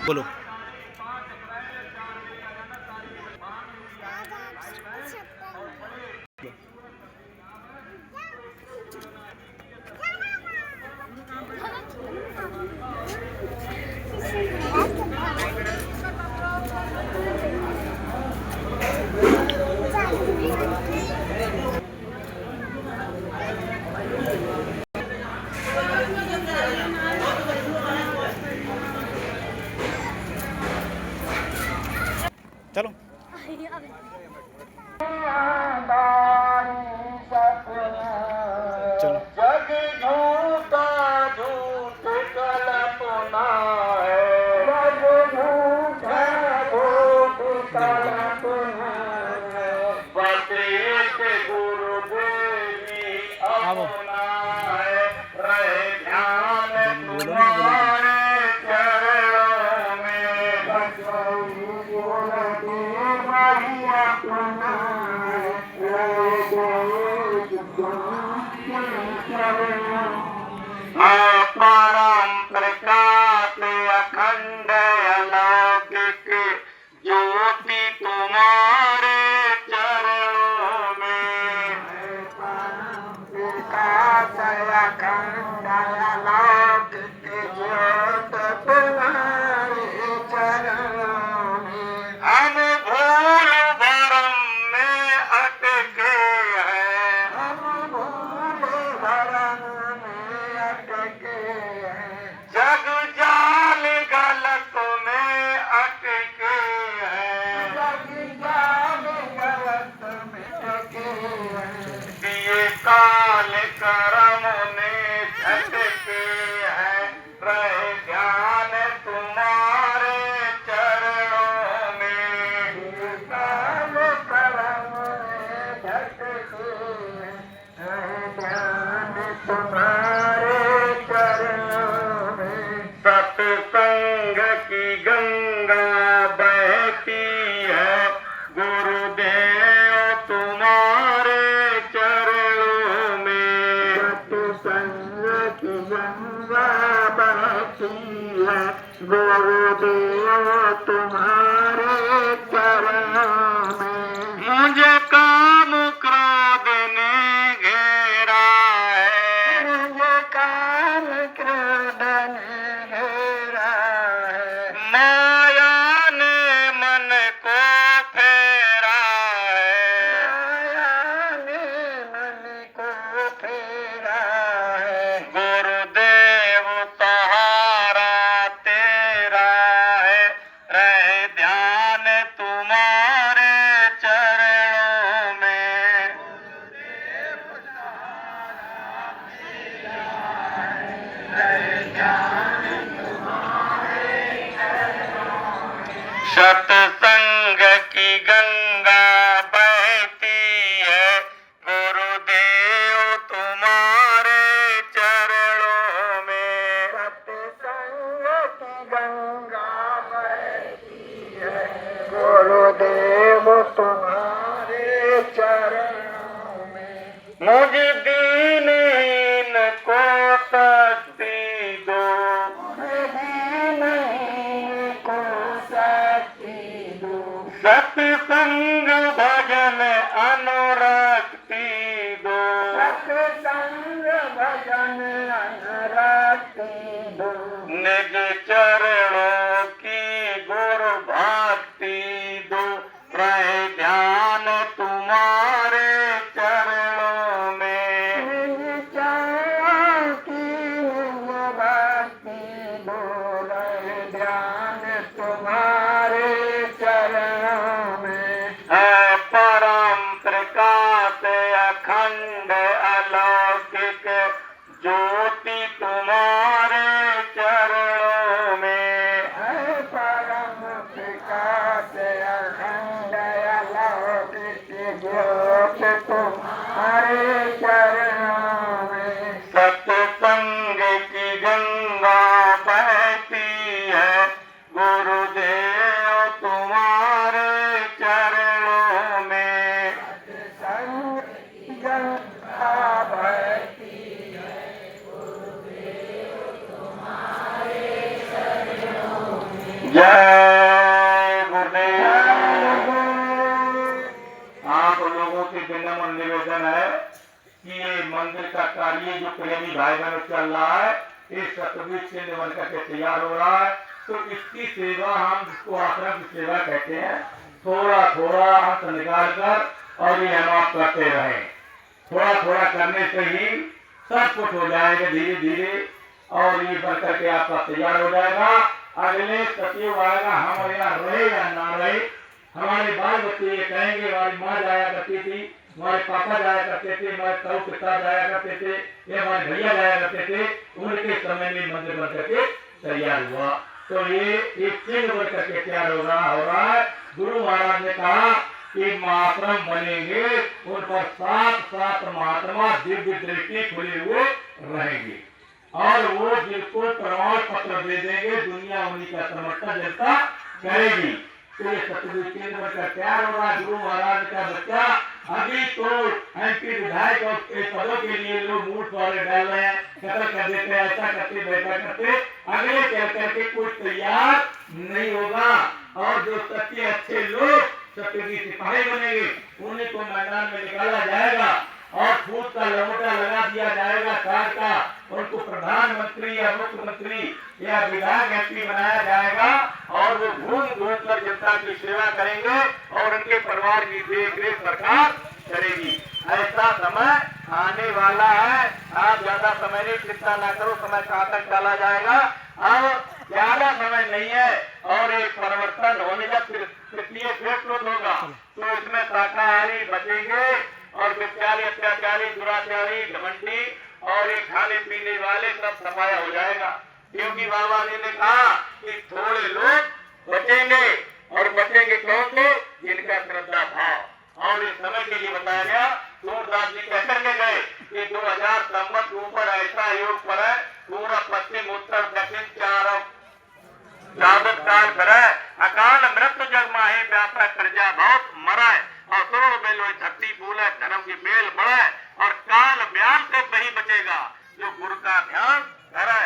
बोलो। चलो चलो। जग झूठा झूठ कल्पना है, जग झूठा झूठ कल्पना है, प्रत्येक गुरुदेवी अपना है, रहे ध्यान तुम्हारे चरणों में, गुरुदेव ही अपना है, परम प्रकाश अखंड अलौकिक ज्योति तुम्हारे चरणों में, परम प्रकाश अखंड अलौकिक ज्योति तुम्हारे चरणों में, हम भूल भरम में अटके हैं, हम भूल भरम में अटके हैं, जग जाल गलत में अटके हैं, जग जाल गलत में अटके हैं, दिए काल करम ने झटके हैं, रहे ध्यान तुम्हारे चरणों में, दिए काल करम ने झटके हैं, रहे ध्यान तुम्हारे चरणों में, सत्संग की गंगा बहती है, गुरुदेव तुम्हारे चरणों में, सत्संग की गंगा बहती है, गुरुदेव तुम्हारे चरणों में, मुझे काम क्रोध ने घेरा है, मुझे काम क्रोध ने घेरा है, माया ने मन को फेरा है, माया ने मन को फेरा है, गुरुदेव सहारा तेरा है, रहे ध्यान तुम्हारे चरणों में, सत्संग की गंगा बहती है, गुरुदेव तुम्हारे चरणों में, सत्संग की गंगा बहती है, गुरुदेव तुम्हारे चरणों में, मुझ दीनहीन को शक्ति दो, मुझ दीनहीन को शक्ति दो, सत्संग भजन अनुरक्ति दो, सत्संग भजन अनुरक्ति दो, निज चरणों की गुरु भक्ति दो, रहे ध्यान तुम्हारे चरणों में, निज चरणों की भक्ति दो, रहे ध्यान तुम्हारे चरणों में, है परम प्रकाश अखंड अलौकिक ज्योति तुम्हारे चरणों में, है परम प्रकाश अखंड अलौकिक ज्योति तुम्हारे चरणों में, सत्संग की गंगा बहती है, जय गुरुदेव। आप लोगों से विनम्र निवेदन है कि ये मंदिर का कार्य जो प्रेमी भाई बहनों चल रहा है, इस सतयुग से निबंध करके तैयार हो रहा है, तो इसकी सेवा हम जिसको आश्रम की सेवा कहते हैं, थोड़ा थोड़ा अंश निकाल कर और ये हम आप करते रहे। थोड़ा थोड़ा करने से ही सब कुछ हो जाएगा धीरे धीरे, और ये बन करके आपका तैयार हो जाएगा। अगले सतयुग आएगा, हम यहाँ रहे या ना रहे, हमारे बाल बच्चे ये कहेंगे हमारी माँ जाया करती थी, हमारे पापा जाया करते थे, हमारे ताऊ पिता जाया करते थे, ये हमारे भैया जाया करते थे, उनके समय में मंदिर बन करके तैयार हुआ। तो ये एक चिन्ह बन करके तैयार हो रहा है। गुरु महाराज ने कहा कि महाश्रम बनेंगे, उन पर 7 महात्मा दिव्य दृष्टि खुले हुए रहेंगे, और वो जिसको प्रमाण पत्र दे देंगे दुनिया उन्हीं का समर्थन जनता करेगी। तो ये सतयुग केंद्र का तैयार हो रहा है। गुरु महाराज का बच्चा अभी तो एमपी विधायक और पदों के लिए लोग मूठ वाले डाल रहे हैं, कतल कर देते हैं, ऐसा करते वैसा करते, अगले चल करके कोई तैयार नहीं होगा। और जो सच्चे अच्छे लोग सत्य की सिपाही बनेंगे, उन्हीं को मैदान में निकाला जाएगा और फूट का लौटा लगा दिया जाएगा कार का, उनको प्रधानमंत्री या मुख्यमंत्री या विधायक एमपी बनाया जाएगा, और वो घूम घूम कर जनता की सेवा करेंगे और उनके परिवार की देखरेख सरकार करेगी। ऐसा समय आने वाला है। आप ज्यादा समय नहीं, चिंता ना करो, समय कहाँ तक डाला जाएगा, अब ज्यादा समय नहीं है। और एक परिवर्तन होने का तृतीय फेसबुक होगा, तो इसमें शाकाहारी बचेंगे और विचारी अत्याचारी दुराचारी घमंडी और ये खाने पीने वाले सब सफाया हो जाएगा। क्योंकि बाबा जी ने कहा कि थोड़े लोग बचेंगे, और बचेंगे कौन से? जिनका श्रद्धा भाव। और इस समय के लिए बताया गया, सूरदास जी कह करके गए कि 2000 संवत ऊपर ऐसा योग पर है, पूरा पश्चिम उत्तर दक्षिण चारों जागत काल करे, अकाल मृत्यु जग माहे व्यापा कर्जा बहुत मराए, और तो बेलो धरती बोले धर्म की बेल बढ़े, और काल ब्याह से वही बचेगा जो गुरु का ध्यान करे।